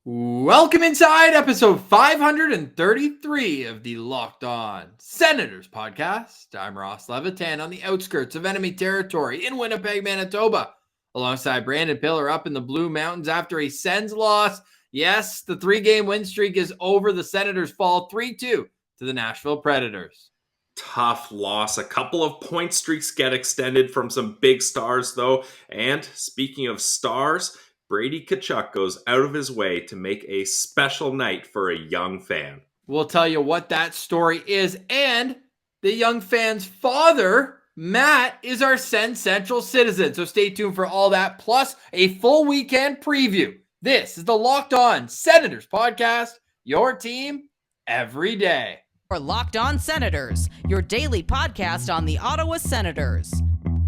Welcome inside episode 533 of the Locked On Senators podcast. I'm Ross Levitan on the outskirts of enemy territory in Winnipeg, Manitoba, alongside Brandon Piller up in the Blue Mountains after a Sens loss. Yes, the 3-game win streak is over. The Senators fall 3-2 to the Nashville Predators. Tough loss. A couple of point streaks get extended from some big stars, though. And speaking of stars, Brady Tkachuk goes out of his way to make a special night for a young fan. We'll tell you what that story is. And the young fan's father, Matt, is our Sens Central citizen. So stay tuned for all that, plus a full weekend preview. This is the Locked On Senators podcast, your team every day. For Locked On Senators, your daily podcast on the Ottawa Senators.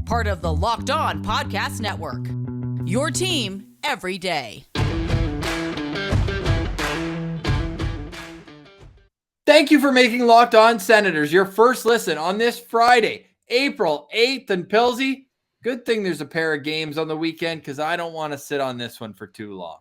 Part of the Locked On Podcast Network. Your team every day. Thank you for making Locked On Senators your first listen on this Friday, April 8th. And Pilsy, good thing there's a pair of games on the weekend because I don't want to sit on this one for too long.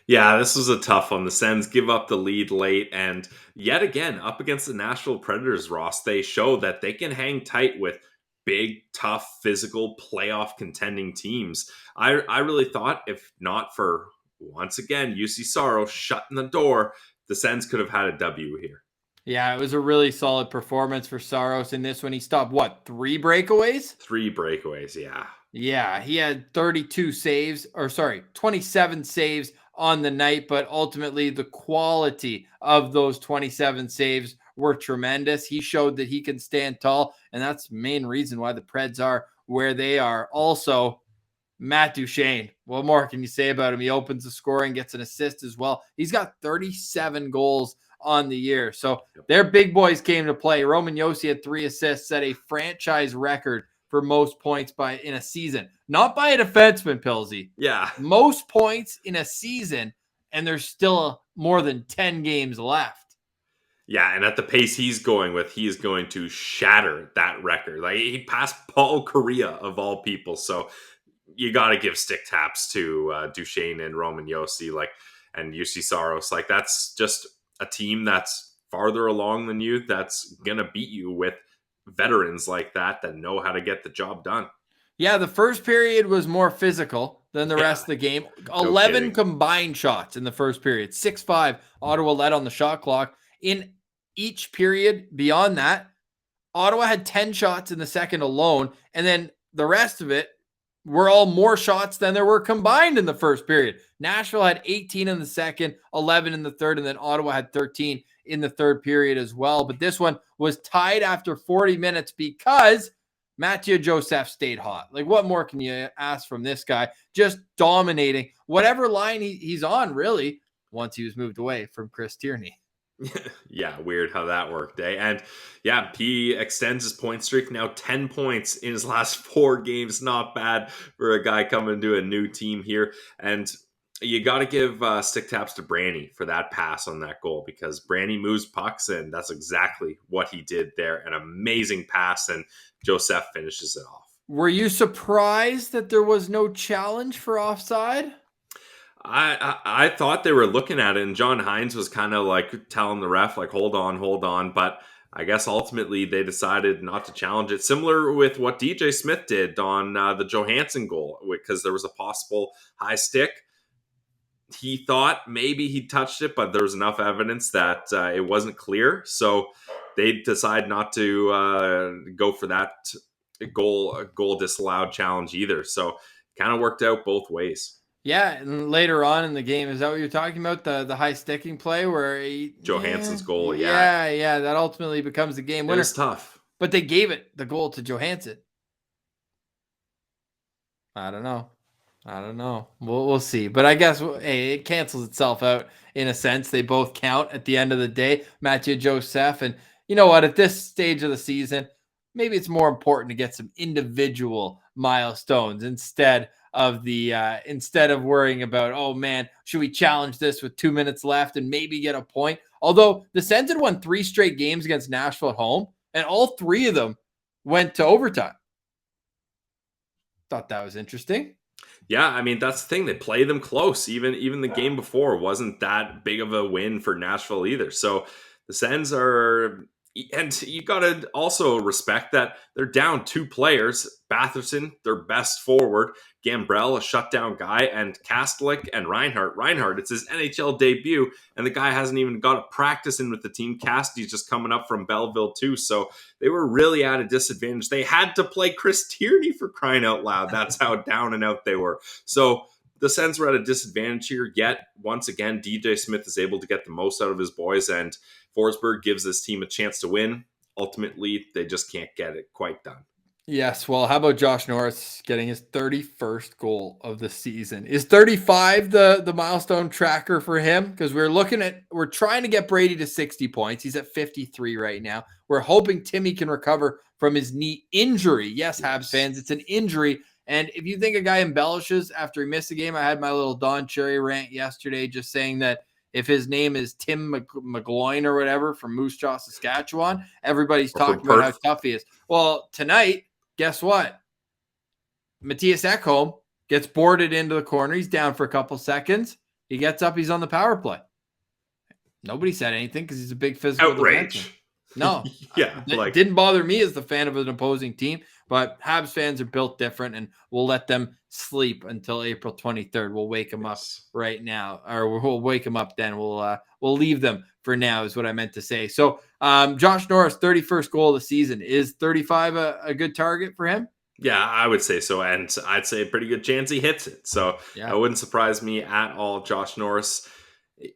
Yeah, this was a tough one. The Sens give up the lead late, and yet again, up against the Nashville Predators, Ross, they show that they can hang tight with big, tough, physical, playoff contending teams. I really thought, if not for, once again, UC Saros shutting the door, the Sens could have had a W here. Yeah, it was a really solid performance for Saros in this one. He stopped, 3 breakaways? 3 breakaways, yeah. Yeah, he had 27 saves on the night, but ultimately the quality of those 27 saves were tremendous. He showed that he can stand tall, and that's the main reason why the Preds are where they are. Also, Matt Duchene, what more can you say about him? He opens the scoring, gets an assist as well. He's got 37 goals on the year. So their big boys came to play. Roman Josi had 3 assists, set a franchise record for most points in a season. Not by a defenseman, Pilsy. Yeah. Most points in a season, and there's still more than 10 games left. Yeah, and at the pace he's going with, he is going to shatter that record. Like, he passed Paul Correa of all people. So you got to give stick taps to Duchene and Roman Josi, and UC Saros. Like, that's just a team that's farther along than you, that's going to beat you with veterans like that know how to get the job done. Yeah, the first period was more physical than the rest of the game. 11 combined shots in the first period. 6-5, Ottawa led on the shot clock. In each period beyond that, Ottawa had 10 shots in the second alone, and then the rest of it were all more shots than there were combined in the first period. Nashville had 18 in the second, 11 in the third, and then Ottawa had 13 in the third period as well. But this one was tied after 40 minutes because Mathieu Joseph stayed hot. Like, what more can you ask from this guy? Just dominating whatever line he's on, really, once he was moved away from Chris Tierney. Yeah, weird how that worked, eh? And yeah, he extends his point streak, now 10 points in his last 4 games. Not bad for a guy coming to a new team here. And you got to give stick taps to Branny for that pass on that goal, because Branny moves pucks, and that's exactly what he did there. An amazing pass, and Joseph finishes it off. Were you surprised that there was no challenge for offside? I thought they were looking at it, and John Hines was kind of like telling the ref, like, hold on. But I guess ultimately they decided not to challenge it. Similar with what DJ Smith did on the Johansson goal, because there was a possible high stick. He thought maybe he touched it, but there was enough evidence that it wasn't clear. So they decide not to go for that goal disallowed challenge either. So kind of worked out both ways. Yeah, and later on in the game, is that what you're talking about? The high sticking play where Johansson's goal, yeah, that ultimately becomes the game winner. It was tough. But they gave the goal to Johansson. I don't know. We'll see. But I guess, hey, it cancels itself out in a sense. They both count at the end of the day. Mathieu Joseph. And you know what? At this stage of the season, maybe it's more important to get some individual milestones instead of worrying about, oh man, should we challenge this with 2 minutes left and maybe get a point? Although the Sens had won 3 straight games against Nashville at home, and all 3 of them went to overtime. Thought that was interesting. Yeah, I mean, that's the thing. They play them close. Even the game before wasn't that big of a win for Nashville either. So the Sens are, and you got to also respect that they're down 2 players. Batherson, their best forward, Gambrell, a shutdown guy, and Kastelic and Reinhardt. Reinhardt, it's his NHL debut, and the guy hasn't even got a practice in with the team. Cassidy's just coming up from Belleville too, so they were really at a disadvantage. They had to play Chris Tierney, for crying out loud. That's how down and out they were. So the Sens were at a disadvantage here, yet once again, DJ Smith is able to get the most out of his boys, and Forsberg gives this team a chance to win. Ultimately, they just can't get it quite done. Yes. Well, how about Josh Norris getting his 31st goal of the season? Is 35 the milestone tracker for him? Because we're trying to get Brady to 60 points. He's at 53 right now. We're hoping Timmy can recover from his knee injury. Yes, Habs fans, it's an injury. And if you think a guy embellishes after he missed a game, I had my little Don Cherry rant yesterday just saying that if his name is Tim McGloin or whatever from Moose Jaw, Saskatchewan, everybody's talking about how tough he is. Well, tonight, guess what? Matthias Ekholm gets boarded into the corner. He's down for a couple seconds. He gets up. He's on the power play. Nobody said anything because he's a big physical outrage. Defenseman. No. Yeah. It didn't bother me as the fan of an opposing team, but Habs fans are built different, and we'll let them sleep until April 23rd. We'll wake them up right now, or we'll wake them up then. We'll leave them for now is what I meant to say. So Josh Norris, 31st goal of the season. Is 35 a good target for him? Yeah, I would say so. And I'd say a pretty good chance he hits it. So yeah. It wouldn't surprise me at all. Josh Norris,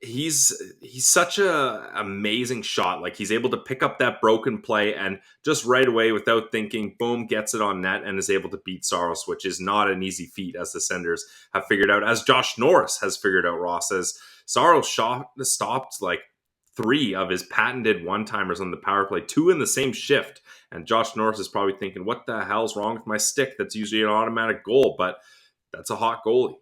he's such a amazing shot. Like, he's able to pick up that broken play and just right away, without thinking, boom, gets it on net and is able to beat Saros, which is not an easy feat, as the Senators have figured out, as Josh Norris has figured out, Ross, as Saros stopped like 3 of his patented one-timers on the power play, 2 in the same shift. And Josh Norris is probably thinking, what the hell's wrong with my stick? That's usually an automatic goal, but that's a hot goalie.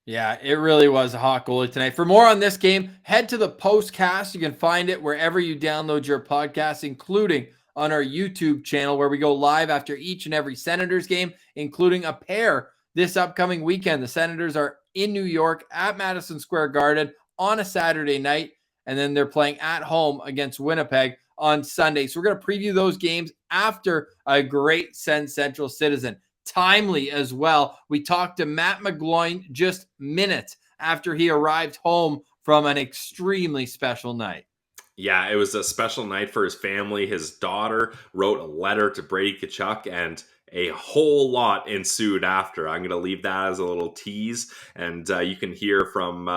Yeah, it really was a hot goalie tonight. For more on this game, head to the postcast. You can find it wherever you download your podcast, including on our YouTube channel, where we go live after each and every Senators game, including a pair this upcoming weekend. The Senators are in New York at Madison Square Garden on a Saturday night, and then they're playing at home against Winnipeg on Sunday. So we're going to preview those games after a great Sens Central Citizen. Timely as well. We talked to Matt McGloin just minutes after he arrived home from an extremely special night. Yeah, it was a special night for his family. His daughter wrote a letter to Brady Tkachuk, and a whole lot ensued after. I'm going to leave that as a little tease, and you can hear from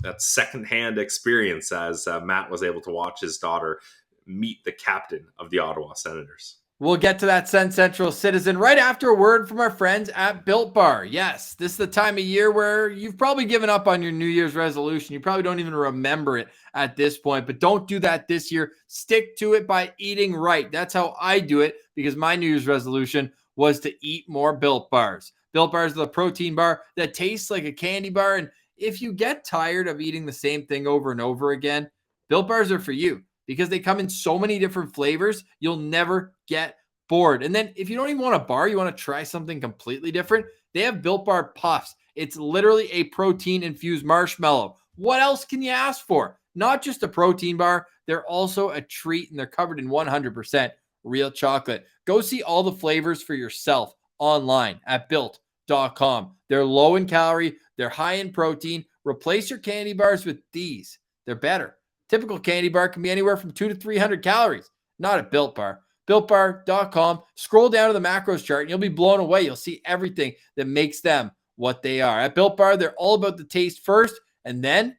that secondhand experience as Matt was able to watch his daughter meet the captain of the Ottawa Senators. We'll get to that Sens Central Citizen right after a word from our friends at Built Bar. Yes, this is the time of year where you've probably given up on your New Year's resolution. You probably don't even remember it at this point, but don't do that this year. Stick to it by eating right. That's how I do it, because my New Year's resolution was to eat more Built Bars. Built Bars are the protein bar that tastes like a candy bar, and if you get tired of eating the same thing over and over again, Built Bars are for you, because they come in so many different flavors, you'll never get bored. And then if you don't even want a bar, you want to try something completely different, they have Built Bar Puffs. It's literally a protein-infused marshmallow. What else can you ask for? Not just a protein bar, they're also a treat, and they're covered in 100% real chocolate. Go see all the flavors for yourself online at built.com. They're low in calorie, they're high in protein. Replace your candy bars with these. They're better. Typical candy bar can be anywhere from 200 to 300 calories. Not a Built Bar. BuiltBar.com. Scroll down to the macros chart and you'll be blown away. You'll see everything that makes them what they are. At Built Bar, they're all about the taste first, and then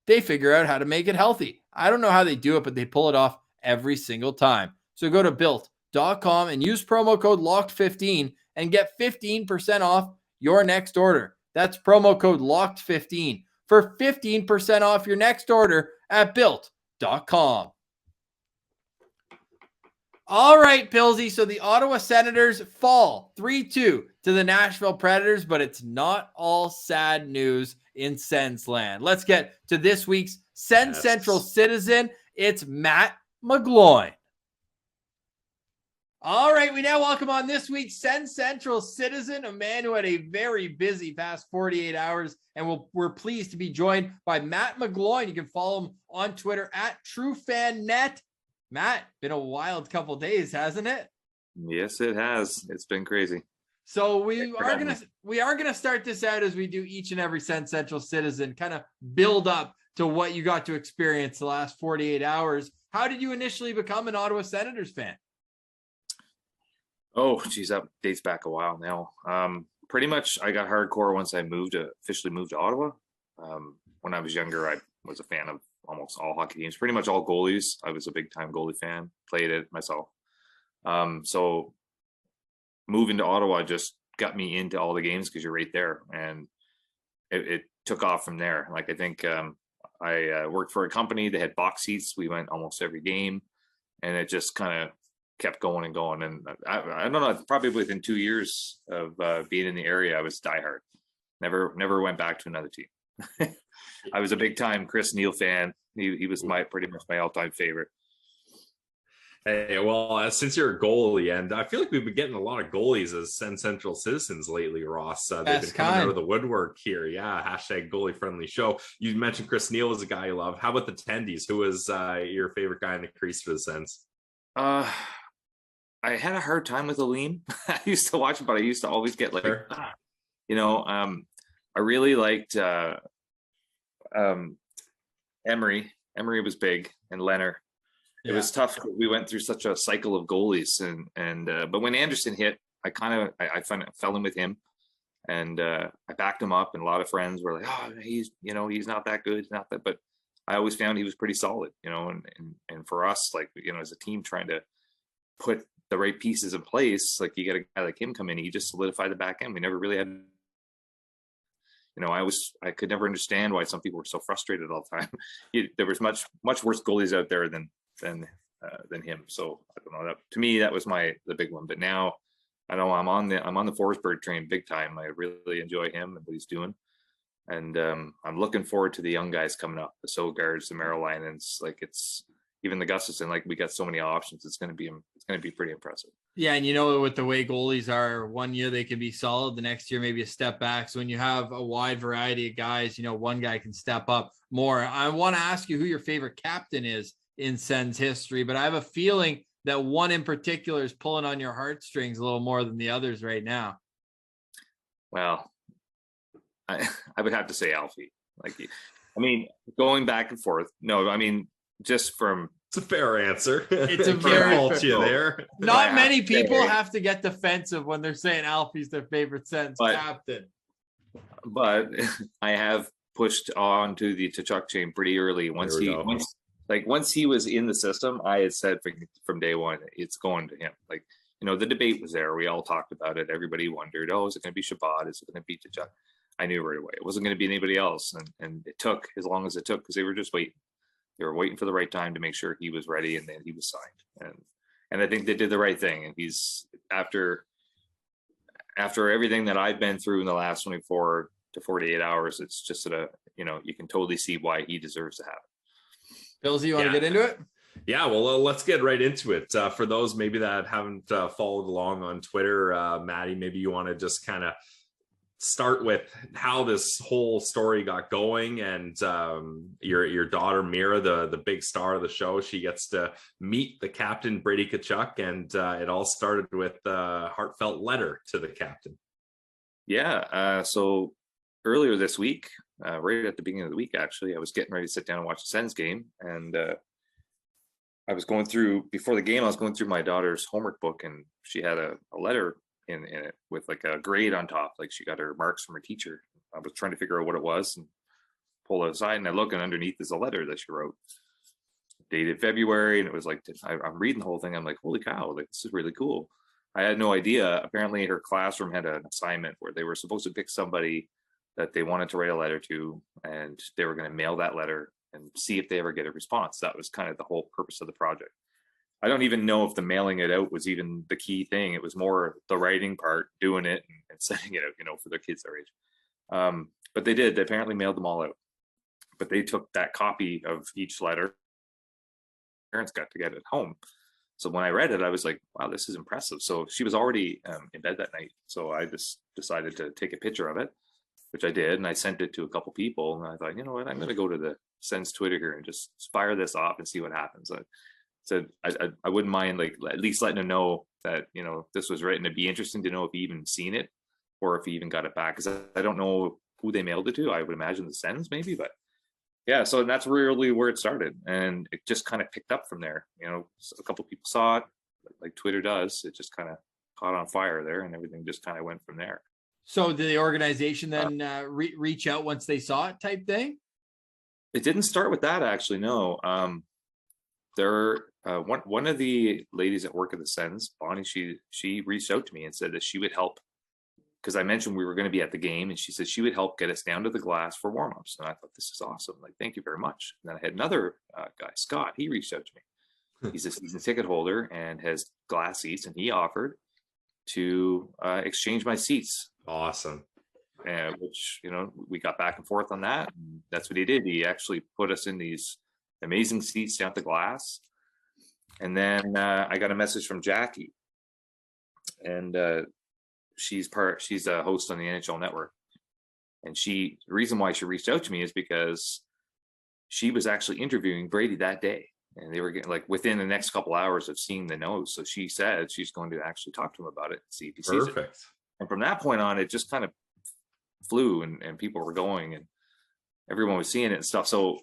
they figure out how to make it healthy. I don't know how they do it, but they pull it off every single time. So go to Built.com and use promo code LOCKED15 and get 15% off your next order. That's promo code LOCKED15 for 15% off your next order at Built.com. All right, Pillsy. So the Ottawa Senators fall 3-2 to the Nashville Predators, but it's not all sad news in Sens land. Let's get to this week's Sens Central Citizen. It's Matt McGloin. All right, we now welcome on this week's Sens Central citizen, a man who had a very busy past 48 hours, and we're pleased to be joined by Matt McGloin. You can follow him on Twitter at TrueFanNet. Matt, been a wild couple days, hasn't it? Yes, it has. It's been crazy. So we are gonna start this out as we do each and every Sens Central citizen, kind of build up to what you got to experience the last 48 hours. How did you initially become an Ottawa Senators fan? Oh, geez, that dates back a while now. Pretty much I got hardcore once I officially moved to Ottawa. When I was younger, I was a fan of almost all hockey teams, pretty much all goalies. I was a big time goalie fan, played it myself. So moving to Ottawa just got me into all the games because you're right there. And it took off from there. Like, I think I worked for a company that had box seats. We went almost every game, and it just kind of kept going and going. And I don't know, probably within 2 years of being in the area, I was diehard. Never went back to another team. I was a big time Chris Neal fan. He was pretty much my all-time favorite. Hey, well, since you're a goalie, and I feel like we've been getting a lot of goalies as Sens Central citizens lately, Ross. They've been coming out of the woodwork here. Yeah, hashtag goalie friendly show. You mentioned Chris Neal as a guy you love. How about the Tendies? Who was your favorite guy in the crease for the Sens? I had a hard time with Aleem. I used to watch him, but I used to always get like, I really liked Emery. Emery was big, and Leonard. It was tough. We went through such a cycle of goalies, and but when Anderson hit, I fell in with him, and I backed him up. And a lot of friends were like, "Oh, he's not that good, he's not that." But I always found he was pretty solid, and for us, like, as a team trying to put the right pieces in place, like, you get a guy like him come in, he just solidified the back end. We never really had, I could never understand why some people were so frustrated all the time. There was much worse goalies out there than him. So I don't know, to me that was the big one. But now I know I'm on the Forsberg train big time. I really enjoy him and what he's doing, and I'm looking forward to the young guys coming up, the Sogards, the Marilinens. Like, it's even the Gustafson. Like, we got so many options. It's going to be pretty impressive. Yeah, and with the way goalies are, one year they can be solid, the next year maybe a step back. So when you have a wide variety of guys, one guy can step up more. I want to ask you who your favorite captain is in Sens history, but I have a feeling that one in particular is pulling on your heartstrings a little more than the others right now. Well, I would have to say Alfie. Like, going back and forth. No, just from. It's a fair answer. It's a very fault you there. Not many people have to get defensive when they're saying Alfie's their favorite Sens captain. But I have pushed on to the Tkachuk chain pretty early. Once he was in the system, I had said from day one, it's going to him. Like, the debate was there. We all talked about it. Everybody wondered, is it going to be Shabbat? Is it going to be Tkachuk? I knew right away it wasn't going to be anybody else. And it took as long as it took, because they were just waiting. They were waiting for the right time to make sure he was ready, and then he was signed. And I think they did the right thing. And he's after everything that I've been through in the last 24 to 48 hours, it's just you can totally see why he deserves to have it. Bills, you want to get into it? Yeah, well, let's get right into it. For those maybe that haven't followed along on Twitter, Maddie, maybe you want to just kind of start with how this whole story got going, and your daughter Mira, the big star of the show, she gets to meet the captain, Brady Tkachuk, and it all started with a heartfelt letter to the captain. Yeah, so earlier this week, right at the beginning of the week, actually, I was getting ready to sit down and watch the Sens game, and I was going through, before the game, I was going through my daughter's homework book, and she had a letter in it with like a grade on top. Like, she got her marks from her teacher. I was trying to figure out what it was and pull it aside, and I look, and underneath is a letter that she wrote, dated February, and it was like, I'm reading the whole thing. I'm like, holy cow, like, this is really cool. I had no idea. Apparently her classroom had an assignment where they were supposed to pick somebody that they wanted to write a letter to, and they were going to mail that letter and see if they ever get a response. That was kind of the whole purpose of the project. I don't even know if the mailing it out was even the key thing. It was more the writing part, doing it and sending it out, for their kids their age. But they did. They apparently mailed them all out. But they took that copy of each letter. Parents got to get it home. So when I read it, I was like, wow, this is impressive. So she was already in bed that night. So I just decided to take a picture of it, which I did. And I sent it to a couple people. And I thought, you know what, I'm going to go to the Sens Twitter here and just fire this off and see what happens. I said, I wouldn't mind like at least letting him know that, you know, this was written. It'd be interesting to know if he even seen it or if he even got it back. Because I don't know who they mailed it to. I would imagine the Sens maybe, but yeah, so that's really where it started, and it just kind of picked up from there. You know, a couple people saw it, like Twitter does. It just kind of caught on fire there, and everything just kind of went from there. So did the organization then reach out once they saw it, type thing? It didn't start with that, actually. No, one of the ladies that work at the Sens, Bonnie, she reached out to me and said that she would help. Because I mentioned we were going to be at the game, and she said she would help get us down to the glass for warmups. And I thought, this is awesome. Like, thank you very much. And then I had another guy, Scott. He reached out to me. He's a season ticket holder and has glass seats, and he offered to exchange my seats. Awesome. Which, you know, we got back and forth on that. And that's what he did. He actually put us in these amazing seats down at the glass. And then I got a message from Jackie, and she's a host on the NHL Network, and the reason why she reached out to me is because she was actually interviewing Brady that day, and they were getting like within the next couple hours of seeing the notes. So she said she's going to actually talk to him about it, see if he sees it. And from that point on, it just kind of flew, and people were going, and everyone was seeing it and stuff. So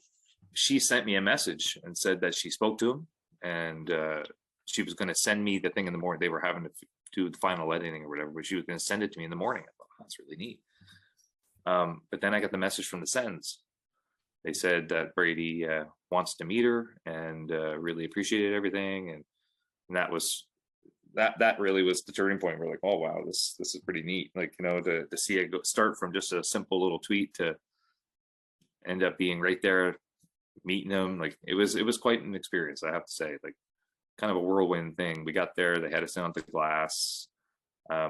she sent me a message and said that she spoke to him, and she was going to send me the thing in the morning. They were having to do the final editing or whatever, but she was going to send it to me in the morning. I thought, oh, that's really neat. But then I got the message from the Sens. They said that Brady wants to meet her and really appreciated everything. And that was that really was the turning point. We're like, oh wow, this is pretty neat. Like, you know, to see it start from just a simple little tweet to end up being right there meeting them. Like it was quite an experience, I have to say. Like, kind of a whirlwind thing. We got there, they had us down at the glass. They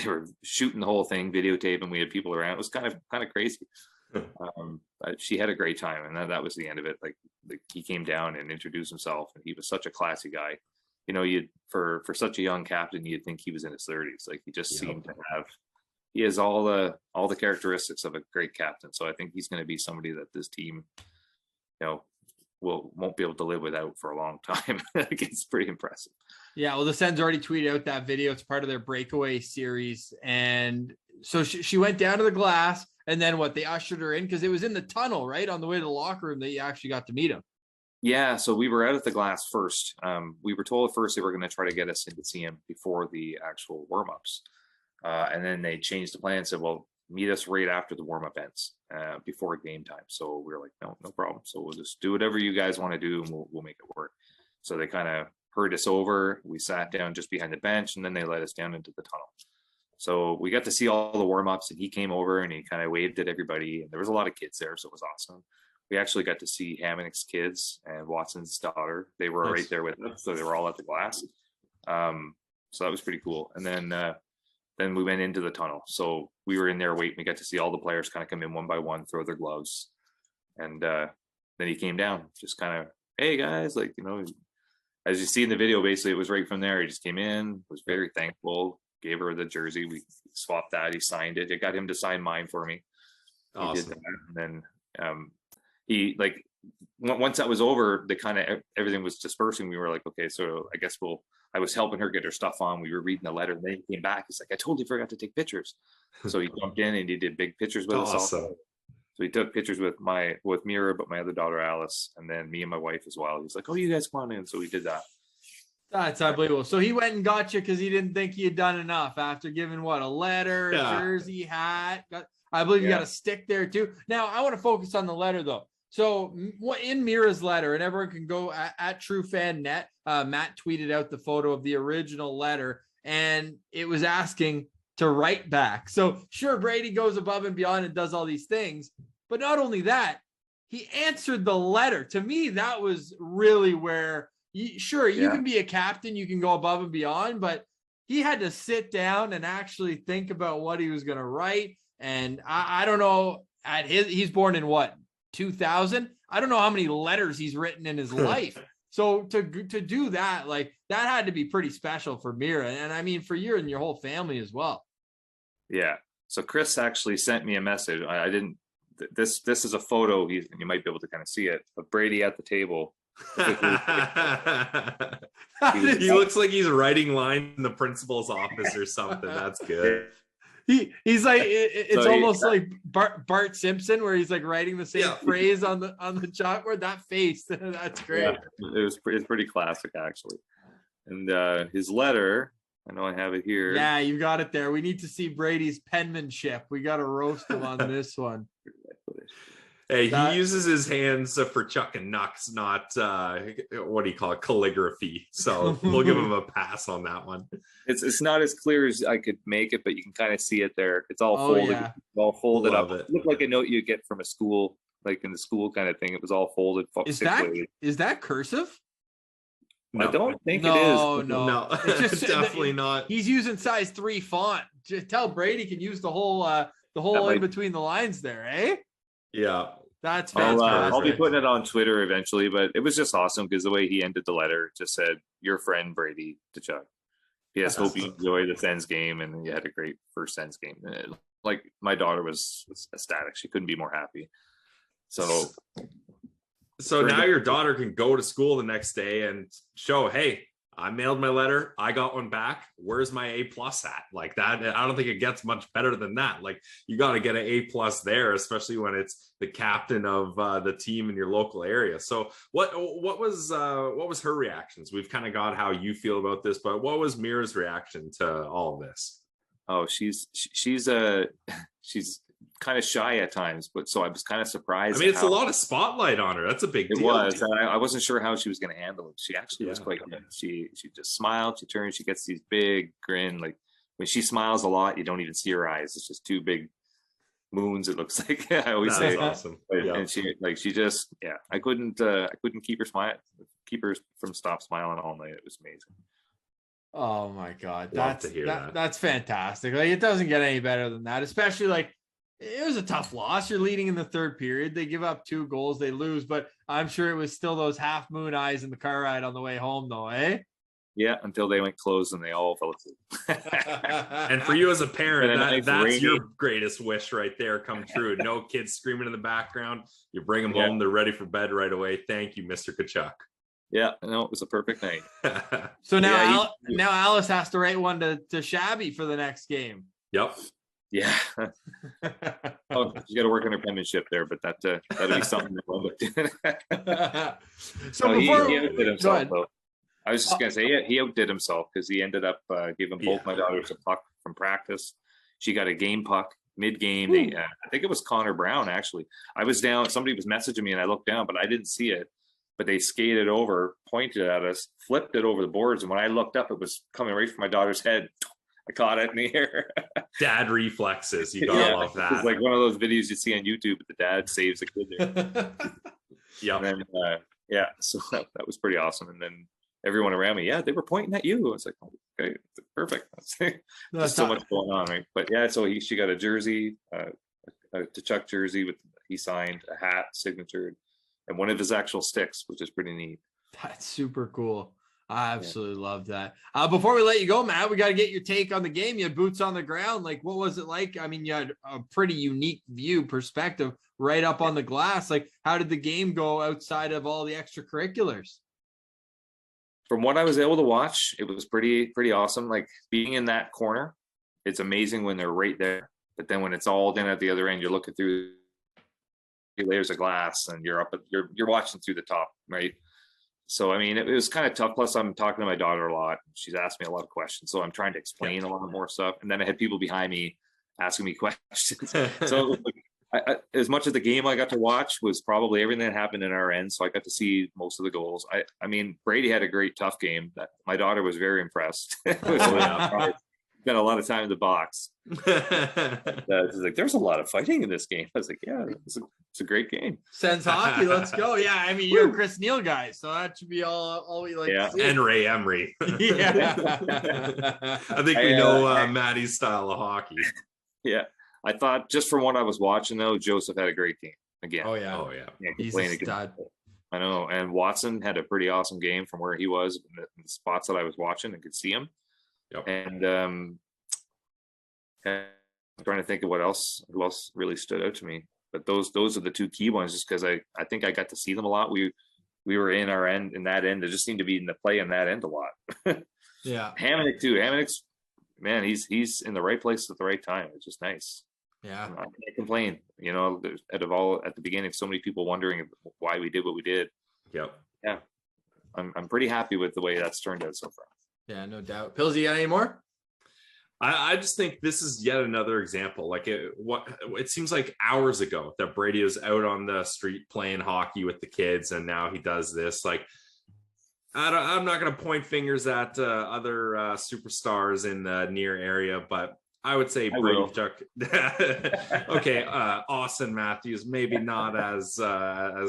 were shooting the whole thing, videotaping. We had people around. It was kind of crazy. But she had a great time, and that was the end of it. Like he came down and introduced himself, and he was such a classy guy. You know, for such a young captain, you'd think he was in his 30s. Like he just seemed to have. He has all the characteristics of a great captain. So I think he's going to be somebody that this team, you know, won't be able to live without for a long time. It's pretty impressive. Yeah, well, the Sens already tweeted out that video. It's part of their breakaway series. And so she went down to the glass, and then they ushered her in, because it was in the tunnel, right? On the way to the locker room that you actually got to meet him. Yeah, so we were out at the glass first. We were told at first they were going to try to get us in to see him before the actual warm-ups. And then they changed the plan and said, well, meet us right after the warm-up ends, before game time. So we were like, no problem. So we'll just do whatever you guys want to do, and we'll make it work. So they kind of hurried us over. We sat down just behind the bench, and then they let us down into the tunnel. So we got to see all the warm-ups, and he came over and he kind of waved at everybody. And there was a lot of kids there, so it was awesome. We actually got to see Hamonick's kids and Watson's daughter. They were right there with us, so they were all at the glass. So that was pretty cool. And then we went into the tunnel. So we were in there waiting. We got to see all the players kind of come in one by one, throw their gloves. And then he came down, just kind of, hey guys, like, you know, as you see in the video, basically it was right from there. He just came in, was very thankful, gave her the jersey. We swapped that. He signed it. It got him to sign mine for me. Awesome. He did that. And then he, like, once that was over, the kind of everything was dispersing. We were like, okay, so I guess I was helping her get her stuff on. We were reading the letter, and then he came back. He's like, I totally forgot to take pictures. So he jumped in and he did big pictures with us all. So he took pictures with Mira, but my other daughter Alice, and then me and my wife as well. He's like, oh, you guys come on in. So we did that. That's unbelievable. So he went and got you because he didn't think he had done enough after giving a letter, a jersey, hat. I believe you got a stick there too. Now I want to focus on the letter though. So in Mira's letter, and everyone can go at TrueFanNet, Matt tweeted out the photo of the original letter, and it was asking to write back. So sure, Brady goes above and beyond and does all these things, but not only that, he answered the letter. To me, that was really where, you can be a captain, you can go above and beyond, but he had to sit down and actually think about what he was going to write. And I don't know, he's born in 2000. I don't know how many letters he's written in his life So to do that, like that had to be pretty special for Mira. And I mean, for you and your whole family as well. Yeah. So Chris actually sent me a message. I didn't, this is a photo. You might be able to kind of see it of Brady at the table. He looks like he's writing lines in the principal's office or something. That's good. He's like, it's almost like Bart Simpson, where he's like writing the same phrase on the chalkboard. That face, that's great. Yeah, it's pretty classic, actually. And his letter, I know I have it here. Yeah, you got it there. We need to see Brady's penmanship. We got to roast him on this one. Hey, he uses his hands for chucking knucks, not what do you call it, calligraphy. So we'll give him a pass on that one. It's not as clear as I could make it, but you can kind of see it there. It's all folded, yeah. all folded Love up. it. It looked like a note you get from a school, like in the school kind of thing. It was all folded. Is that cursive? No. I don't think it is. No, it's just definitely not. He's using size 3 font. Just tell Brady can use the whole in between the lines there, eh? Yeah. That's fantastic. I'll be putting it on Twitter eventually, but it was just awesome because the way he ended the letter just said, "Your friend Brady Tkachuk. Yes, hope you enjoy the Sens game and you had a great first Sens game." Like my daughter was ecstatic; she couldn't be more happy. So now your daughter can go to school the next day and show, hey, I mailed my letter. I got one back. Where's my A+ at? Like that. I don't think it gets much better than that. Like you got to get an A+ there, especially when it's the captain of the team in your local area. So what was her reactions? We've kind of got how you feel about this, but what was Mira's reaction to all of this? Oh, she's kind of shy at times, but so I was kind of surprised. I mean, it's a lot of spotlight on her. That's a big deal. It was. I wasn't sure how she was going to handle it. She actually was quite good. She just smiled. She turns. She gets these big grin. Like when she smiles a lot, you don't even see her eyes. It's just two big moons. It looks like. I always say. Awesome. And she just I couldn't keep her from stop smiling all night. It was amazing. Oh my God, that's fantastic. Like it doesn't get any better than that, especially like. It was a tough loss. You're leading in the third period. They give up 2 goals. They lose, but I'm sure it was still those half moon eyes in the car ride on the way home, though, eh? Yeah, until they went closed and they all fell asleep. And for you as a parent, that's your greatest wish right there come true. No kids screaming in the background. You bring them home. They're ready for bed right away. Thank you, Mr. Tkachuk. Yeah, no, it was a perfect night. So now Alice has to write one to Shabby for the next game. Yep. Yeah. Oh, you got to work on her penmanship there, but that'd be something to look at. So he outdid himself, though. I was just gonna say he outdid himself because he ended up giving both my daughters a puck from practice. She got a game puck mid-game. I think it was Connor Brown, actually. I was down. Somebody was messaging me, and I looked down, but I didn't see it. But they skated over, pointed at us, flipped it over the boards, and when I looked up, it was coming right from my daughter's head. I caught it in the air. Dad reflexes. You gotta love that. It's like one of those videos you see on YouTube, but the dad saves the kid there. Yeah. And then, so that was pretty awesome. And then everyone around me, they were pointing at you. I was like, okay, perfect. There's so much going on, right? But so she got a jersey, a Tkachuk jersey with he signed, a hat, signature, and one of his actual sticks, which is pretty neat. That's super cool. I absolutely love that. Before we let you go, Matt, we got to get your take on the game. You had boots on the ground. Like, what was it like? I mean, you had a pretty unique perspective right up on the glass. Like, how did the game go outside of all the extracurriculars? From what I was able to watch, it was pretty awesome. Like being in that corner, it's amazing when they're right there. But then when it's all in at the other end, you're looking through layers of glass and you're watching through the top, right? So, I mean, it was kind of tough. Plus, I'm talking to my daughter a lot. She's asked me a lot of questions. So I'm trying to explain a lot more stuff. And then I had people behind me asking me questions. So as much of the game I got to watch was probably everything that happened in our end. So I got to see most of the goals. I mean, Brady had a great, tough game. My daughter was very impressed. Spent a lot of time in the box. She's like, there's a lot of fighting in this game. I was like, yeah, it's a great game. Sens hockey, let's go. Yeah, I mean, you're a Chris Neal guy, so that should be all we like to see. And Ray Emery. Yeah. I think we know Maddie's style of hockey. Yeah. I thought just from what I was watching, though, Joseph had a great game again. Oh, yeah. Oh, yeah. He's a stud. I know. And Watson had a pretty awesome game from where he was in the spots that I was watching and could see him. Yep. And I'm trying to think of who else really stood out to me. But those are the two key ones, just because I think I got to see them a lot. We were in our end, in that end. There just seemed to be in the play in that end a lot. Yeah. Hamonic too. Hamonic's, man, he's in the right place at the right time. It's just nice. Yeah. I can't complain. You know, at the beginning, so many people wondering why we did what we did. Yep. Yeah. I'm pretty happy with the way that's turned out so far. Yeah, no doubt. Pills, you got any more? I just think this is yet another example. Like it seems like hours ago that Brady was out on the street playing hockey with the kids, and now he does this. Like, I'm not going to point fingers at other superstars in the near area, but I would say Brady Tkachuk. Okay, Austin Matthews, maybe not as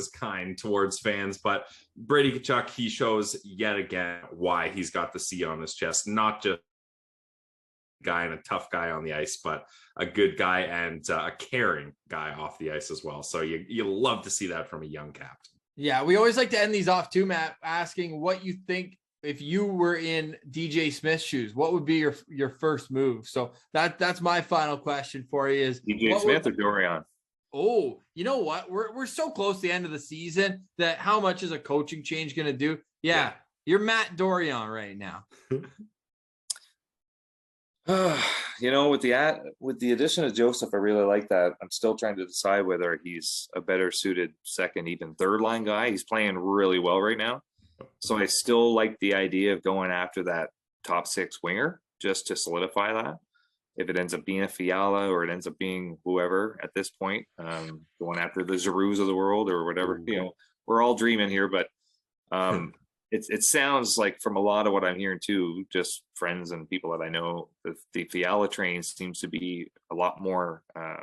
kind towards fans, but Brady Tkachuk, he shows yet again why he's got the C on his chest, not just guy and a tough guy on the ice, but a good guy and a caring guy off the ice as well. So you love to see that from a young captain. Yeah, we always like to end these off too, Matt, asking what you think if you were in DJ Smith's shoes, what would be your first move? So that's my final question for you is DJ Smith or Dorian? Oh, you know what? We're so close to the end of the season that how much is a coaching change going to do? Yeah, you're Matt Dorian right now. You know, with the addition of Joseph, I really like that. I'm still trying to decide whether he's a better suited second, even third line guy. He's playing really well right now. So I still like the idea of going after that top six winger just to solidify that. If it ends up being a Fiala or it ends up being whoever at this point, going after the Giroux of the world or whatever, you know, we're all dreaming here, but it sounds like from a lot of what I'm hearing too, just friends and people that I know, the Fiala train seems to be a lot more, a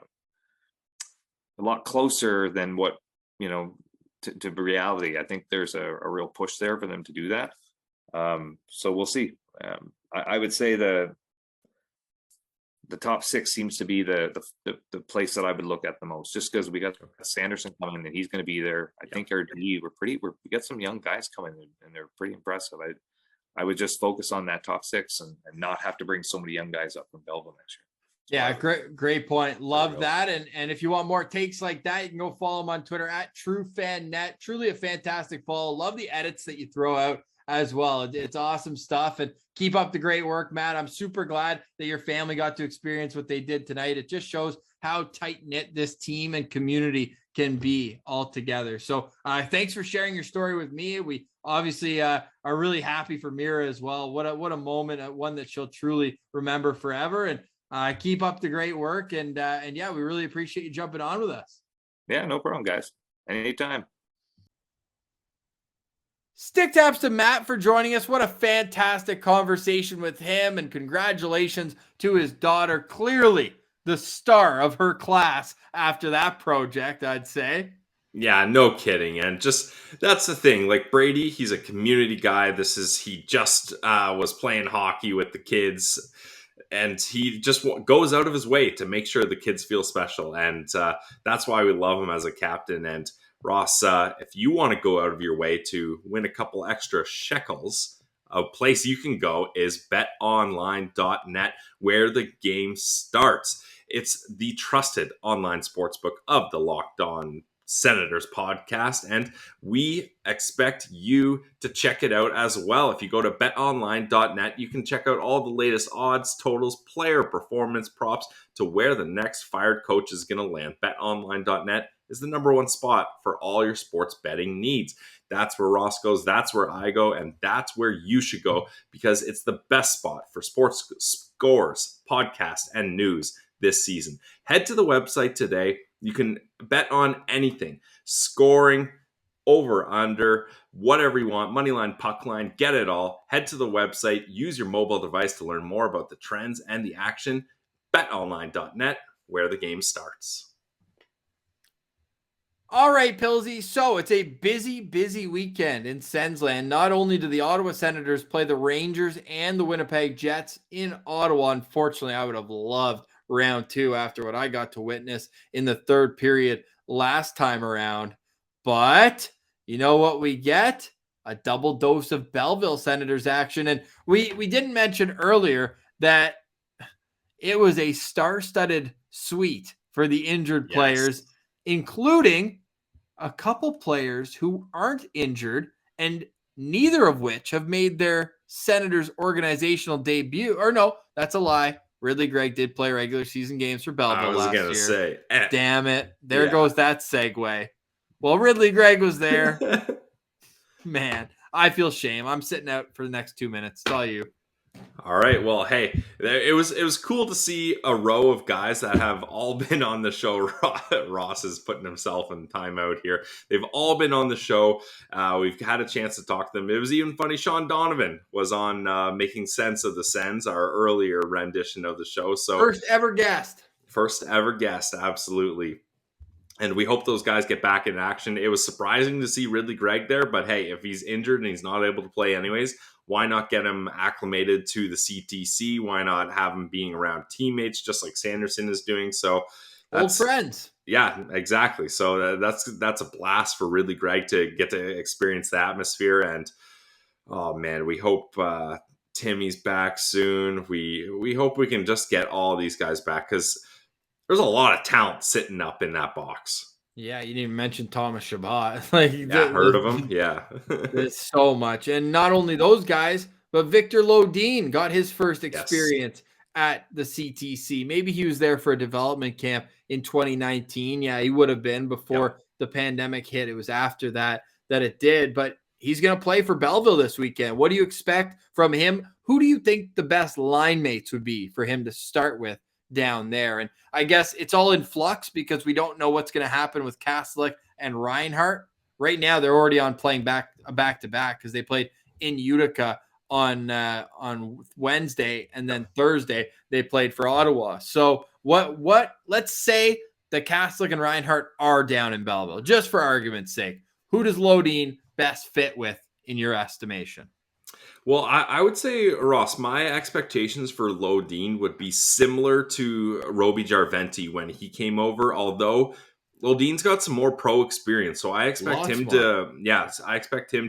lot closer than what, you know, to reality. I think there's a real push there for them to do that. So we'll see. I would say the top six seems to be the place that I would look at the most, just because we got Sanderson coming and he's going to be there. I think our D, we got some young guys coming in and they're pretty impressive. I would just focus on that top six and not have to bring so many young guys up from Belleville next year. Yeah, great point. Love that. And if you want more takes like that, you can go follow him on Twitter at TrueFanNet. Truly a fantastic follow. Love the edits that you throw out as well. It's awesome stuff. And keep up the great work, Matt. I'm super glad that your family got to experience what they did tonight. It just shows how tight-knit this team and community can be all together. So thanks for sharing your story with me. We obviously are really happy for Mira as well. What a moment, one that she'll truly remember forever. And keep up the great work. And yeah, we really appreciate you jumping on with us. Yeah, no problem, guys. Anytime. Stick taps to Matt for joining us. What a fantastic conversation with him, and congratulations to his daughter. Clearly the star of her class after that project, I'd say. Yeah, no kidding. And just, that's the thing. Like Brady, he's a community guy. He just was playing hockey with the kids, and he just goes out of his way to make sure the kids feel special. And that's why we love him as a captain. And Ross, if you want to go out of your way to win a couple extra shekels, a place you can go is betonline.net, where the game starts. It's the trusted online sportsbook of the Locked On Senators podcast, and we expect you to check it out as well. If you go to betonline.net, you can check out all the latest odds, totals, player performance props to where the next fired coach is going to land. betonline.net is the number one spot for all your sports betting needs. That's where Ross goes, that's where I go, and that's where you should go, because it's the best spot for sports scores, podcasts, and news this season. Head to the website today. You can bet on anything, scoring, over, under, whatever you want, money line, puck line, get it all. Head to the website, use your mobile device to learn more about the trends and the action. betonline.net, where the game starts. All right, Pillsy. So it's a busy weekend in Sensland. Not only do the Ottawa Senators play the Rangers and the Winnipeg Jets in Ottawa. Unfortunately, I would have loved round two after what I got to witness in the third period last time around. But you know what we get? A double dose of Belleville Senators action. And we didn't mention earlier that it was a star-studded suite for the injured players, including a couple players who aren't injured, and neither of which have made their Senators organizational debut. Or no, that's a lie. Ridley Gregg did play regular season games for Belleville last year. I was going to say. Damn it. There goes that segue. Well, Ridley Gregg was there. Man, I feel shame. I'm sitting out for the next 2 minutes. It's all you. All right. Well, hey, it was cool to see a row of guys that have all been on the show. Ross is putting himself in timeout here. They've all been on the show. We've had a chance to talk to them. It was even funny. Sean Donovan was on Making Sense of the Sens, our earlier rendition of the show. So first ever guest. Absolutely. And we hope those guys get back in action. It was surprising to see Ridley Gregg there, but hey, if he's injured and he's not able to play anyways, why not get him acclimated to the CTC? Why not have him being around teammates just like Sanderson is doing? So old friends. Yeah, exactly. So that's a blast for Ridley Gregg to get to experience the atmosphere. And oh man, we hope Timmy's back soon. We hope we can just get all these guys back, because there's a lot of talent sitting up in that box. Yeah, you didn't even mention Thomas Chabot. Heard of him? Yeah. There's so much. And not only those guys, but Victor Lodin got his first experience at the CTC. Maybe he was there for a development camp in 2019. Yeah, he would have been before the pandemic hit. It was after that it did. But he's going to play for Belleville this weekend. What do you expect from him? Who do you think the best line mates would be for him to start with down there? And I guess it's all in flux because we don't know what's going to happen with Kaslik and Reinhart. Right now, they're already on playing back-to-back because they played in Utica on Wednesday, and then Thursday they played for Ottawa. So what? Let's say that Kaslik and Reinhart are down in Belleville, just for argument's sake. Who does Lodin best fit with in your estimation? Well, I would say, Ross, my expectations for Lodin would be similar to Roby Jarventi when he came over, although Lodin's got some more pro experience. So I expect him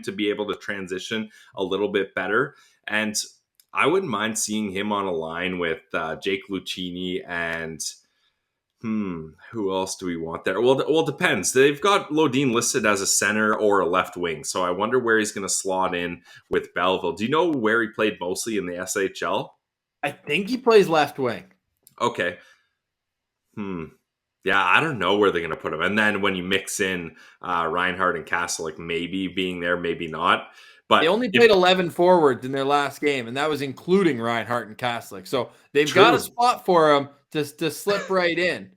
to be able to transition a little bit better. And I wouldn't mind seeing him on a line with Jake Lucchini and who else do we want there? Well, it depends. They've got Lodin listed as a center or a left wing, so I wonder where he's going to slot in with Belleville. Do you know where he played mostly in the SHL? I think he plays left wing. Okay. Yeah, I don't know where they're going to put him. And then when you mix in Reinhart and Kaslik, maybe being there, maybe not. But they only played 11 forwards in their last game, and that was including Reinhart and Kaslik. So they've got a spot for him to slip right in.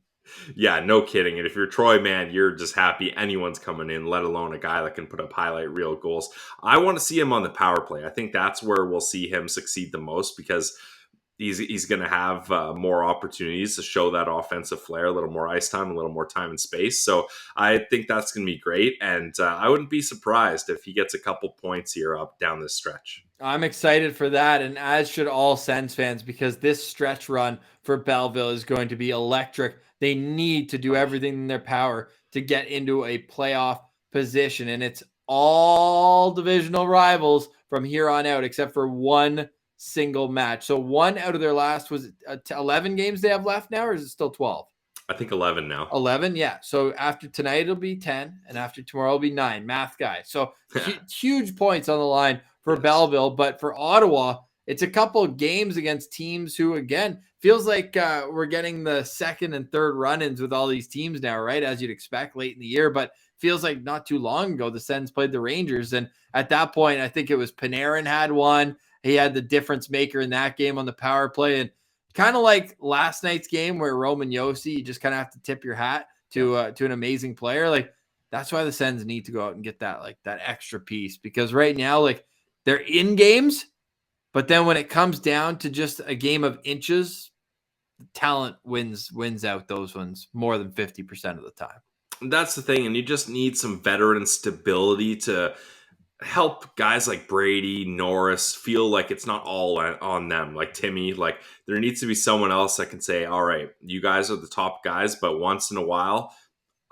Yeah, no kidding. And if you're Troy, man, you're just happy anyone's coming in, let alone a guy that can put up highlight reel goals. I want to see him on the power play. I think that's where we'll see him succeed the most, because he's going to have more opportunities to show that offensive flair, a little more ice time, a little more time and space. So I think that's going to be great. And I wouldn't be surprised if he gets a couple points here up down this stretch. I'm excited for that, and as should all Sens fans, because this stretch run for Belleville is going to be electric. They need to do everything in their power to get into a playoff position, and it's all divisional rivals from here on out, except for one single match. So one out of their last, was 11 games they have left now, or is it still 12? I think 11 now. 11, yeah. So after tonight, it'll be 10, and after tomorrow, it'll be 9. Math guy. So huge points on the line for Belleville. But for Ottawa, it's a couple of games against teams who, again, feels like we're getting the second and third run-ins with all these teams now, right? As you'd expect late in the year. But feels like not too long ago, the Sens played the Rangers. And at that point, I think it was Panarin had one. He had the difference maker in that game on the power play. And kind of like last night's game where Roman Josi, you just kind of have to tip your hat to an amazing player. Like, that's why the Sens need to go out and get that extra piece, because right now, they're in games, but then when it comes down to just a game of inches, talent wins out those ones more than 50% of the time. That's the thing. And you just need some veteran stability to help guys like Brady, Norris feel like it's not all on them, like Timmy. Like, there needs to be someone else that can say, all right, you guys are the top guys, but once in a while,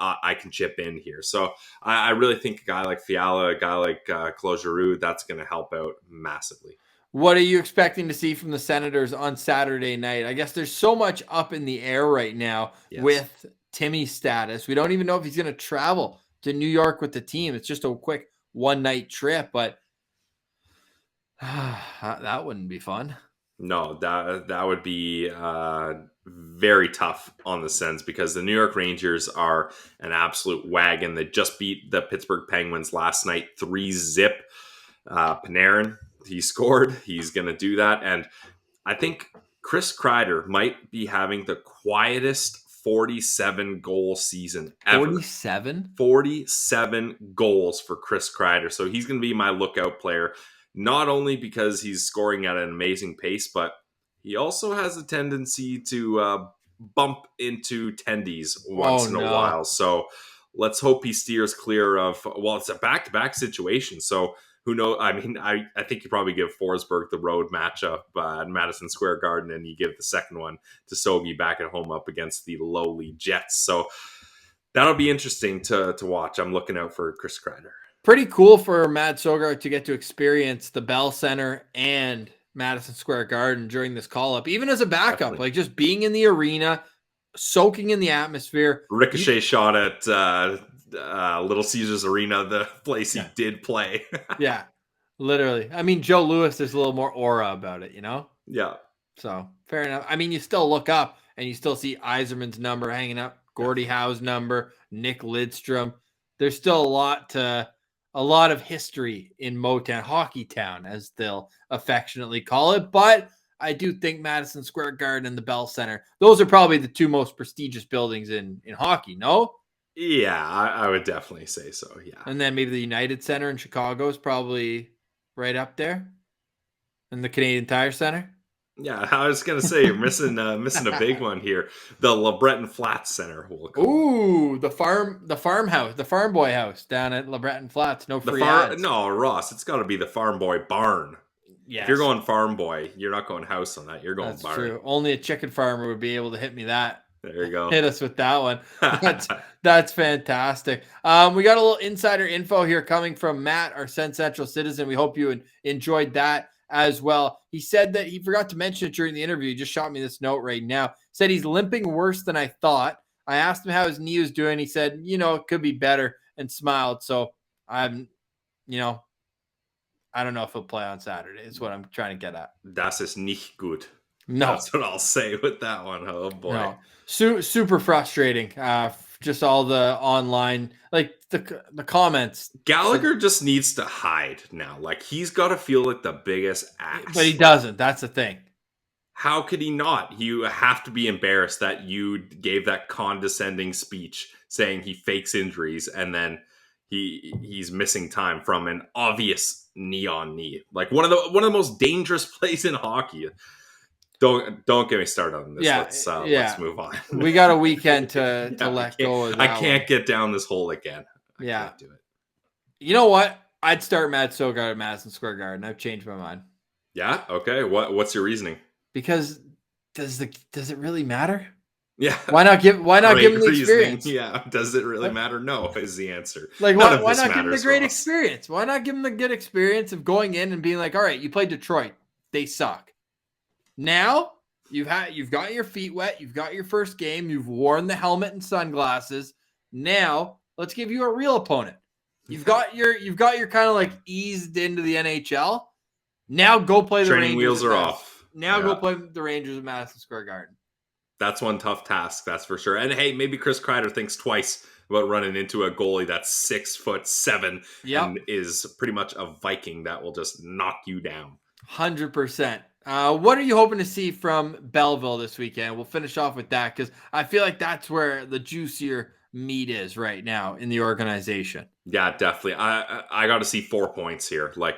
I can chip in here. So I really think a guy like Fiala, a guy like Claude Giroux, that's going to help out massively. What are you expecting to see from the Senators on Saturday night? I guess there's so much up in the air right now with Timmy's status. We don't even know if he's going to travel to New York with the team. It's just a quick one-night trip, but that wouldn't be fun. No, that would be very tough on the Sens because the New York Rangers are an absolute wagon. They just beat the Pittsburgh Penguins last night 3-0. Panarin, he scored. He's going to do that. And I think Chris Kreider might be having the quietest 47-goal season ever. 47? 47 goals for Chris Kreider. So he's going to be my lookout player. Not only because he's scoring at an amazing pace, but he also has a tendency to bump into tendies once in a while. So let's hope he steers clear of, well, it's a back-to-back situation. So who knows? I mean, I think you probably give Forsberg the road matchup at Madison Square Garden, and you give the second one to Sogi back at home up against the lowly Jets. So that'll be interesting to watch. I'm looking out for Chris Kreider. Pretty cool for Matt Sogard to get to experience the Bell Center and Madison Square Garden during this call-up, even as a backup. Definitely. Like just being in the arena, soaking in the atmosphere. Ricochet shot at Little Caesars Arena, the place he did play. Yeah, literally. I mean, Joe Louis, there's a little more aura about it, you know? Yeah. So, fair enough. I mean, you still look up and you still see Yzerman's number hanging up, Gordie Howe's number, Nick Lidstrom. There's still a lot of history in Motown, Hockey Town, as they'll affectionately call it. But I do think Madison Square Garden and the Bell Center, those are probably the two most prestigious buildings in hockey, no? Yeah, I would definitely say so, yeah. And then maybe the United Center in Chicago is probably right up there. And the Canadian Tire Center. Yeah, I was going to say, you're missing a big one here. The LeBreton Flats Center. Ooh, the farmhouse, the farm boy house down at LeBreton Flats. No free ads. No, Ross, it's got to be the Farm Boy Barn. Yes. If you're going Farm Boy, you're not going house on that. You're going That's barn. true. Only a chicken farmer would be able to hit me that. There you go. Hit us with that one. That's fantastic. We got a little insider info here coming from Matt, our Sens Central citizen. We hope you enjoyed that as well. He said that he forgot to mention it during the interview. He just shot me this note right now. Said he's limping worse than I thought. I asked him how his knee was doing. He said, it could be better, and smiled. So I'm, I don't know if he'll play on Saturday. Is what I'm trying to get at. Das ist nicht gut. No. That's what I'll say with that one. Oh, boy. No. Super frustrating. Just all the online, like the comments. Gallagher just needs to hide now. Like, he's got to feel like the biggest ass. But he doesn't. That's the thing. How could he not? You have to be embarrassed that you gave that condescending speech saying he fakes injuries and then he's missing time from an obvious knee on knee. Like one of the most dangerous plays in hockey. Don't get me started on this. Let's move on. We got a weekend to let go of that. I can't get down this hole again. I can't do it. You know what? I'd start Matt Sogard at Madison Square Garden. I've changed my mind. Yeah. Okay. What's your reasoning? Because does it really matter? Yeah. Why not give him the experience? Yeah. Does it really matter? No, is the answer. Like, why not give him the great experience? Why not give him the good experience of going in and being like, all right, you played Detroit. They suck. Now you've got your feet wet. You've got your first game. You've worn the helmet and sunglasses. Now let's give you a real opponent. You've got your kind of like eased into the NHL. Now go play the Rangers. Training wheels are off. Now go play the Rangers at Madison Square Garden. That's one tough task, that's for sure. And hey, maybe Chris Kreider thinks twice about running into a goalie that's 6'7" and is pretty much a Viking that will just knock you down. 100%. What are you hoping to see from Belleville this weekend? We'll finish off with that because I feel like that's where the juicier meat is right now in the organization. Yeah, definitely. I got to see 4 points here. Like,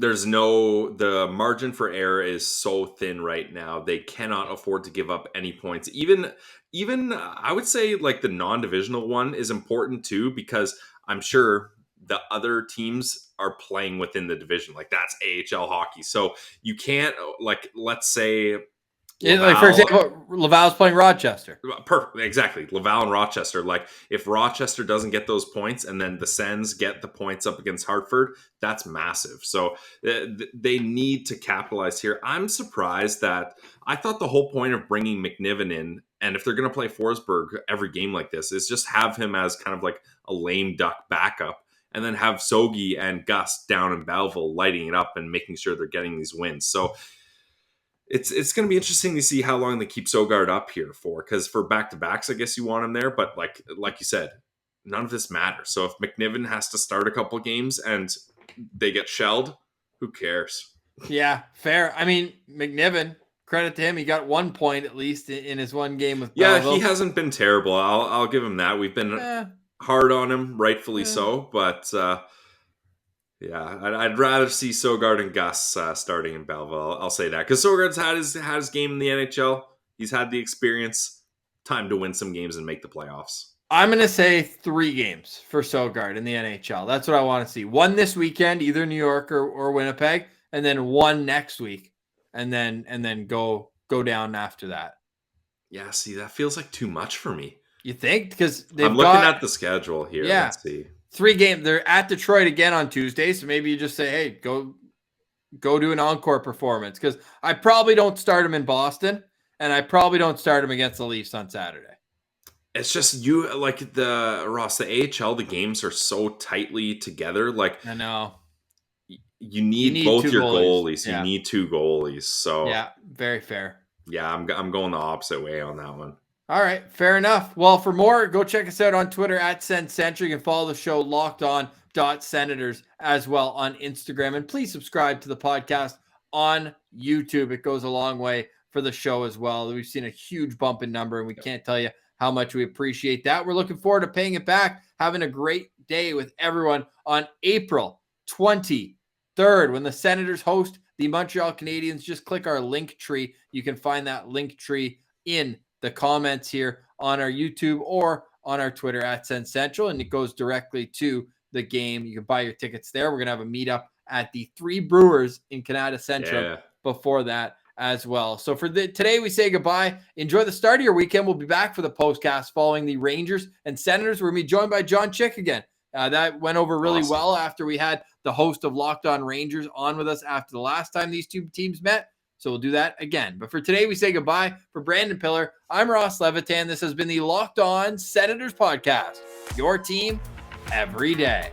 the margin for error is so thin right now. They cannot afford to give up any points. Even I would say like the non-divisional one is important too, because I'm sure the other teams are playing within the division. Like, that's AHL hockey. So you can't, like, let's say Like, for example, Laval's playing Rochester. Perfect. Exactly. Laval and Rochester. Like, if Rochester doesn't get those points and then the Sens get the points up against Hartford, that's massive. So they need to capitalize here. I'm surprised that I thought the whole point of bringing McNiven in, and if they're going to play Forsberg every game like this, is just have him as kind of like a lame duck backup, and then have Sogi and Gus down in Belleville lighting it up and making sure they're getting these wins. So it's going to be interesting to see how long they keep Sogard up here for, because for back-to-backs, I guess you want him there. But like you said, none of this matters. So if McNiven has to start a couple games and they get shelled, who cares? Yeah, fair. I mean, McNiven, credit to him. He got 1 point at least in his one game with Belleville. He hasn't been terrible. I'll give him that. We've been hard on him, rightfully so. But I'd rather see Sogard and Gus starting in Belleville. I'll say that, because Sogard's had his game in the NHL. He's had the experience. Time to win some games and make the playoffs. I'm going to say 3 games for Sogard in the NHL. That's what I want to see. 1 this weekend, either New York or Winnipeg, and then 1 next week, and then go down after that. Yeah, see, that feels like too much for me. You think? Because I'm looking at the schedule here. Yeah. Let's see. 3 games. They're at Detroit again on Tuesday, so maybe you just say, hey, go do an encore performance, because I probably don't start him in Boston, and I probably don't start him against the Leafs on Saturday. It's just you, like, the AHL, the games are so tightly together. Like, I know. You need both your goalies. Yeah. You need 2 goalies. So yeah, very fair. Yeah, I'm going the opposite way on that one. All right, fair enough. Well, for more, go check us out on Twitter at SensCentral. You can follow the show LockedOn.Senators as well on Instagram. And please subscribe to the podcast on YouTube. It goes a long way for the show as well. We've seen a huge bump in number, and we can't tell you how much we appreciate that. We're looking forward to paying it back, having a great day with everyone on April 23rd when the Senators host the Montreal Canadiens. Just click our link tree. You can find that link tree in the comments here on our YouTube or on our Twitter at SensCentral, and it goes directly to the game. You can buy your tickets there. We're going to have a meetup at the 3 Brewers in Canada Central before that as well. So for today, we say goodbye. Enjoy the start of your weekend. We'll be back for the postcast following the Rangers and Senators. We're going to be joined by John Chick again. That went over really well after we had the host of Locked On Rangers on with us after the last time these 2 teams met. So we'll do that again. But for today, we say goodbye. For Brandon Piller, I'm Ross Levitan. This has been the Locked On Senators podcast. Your team every day.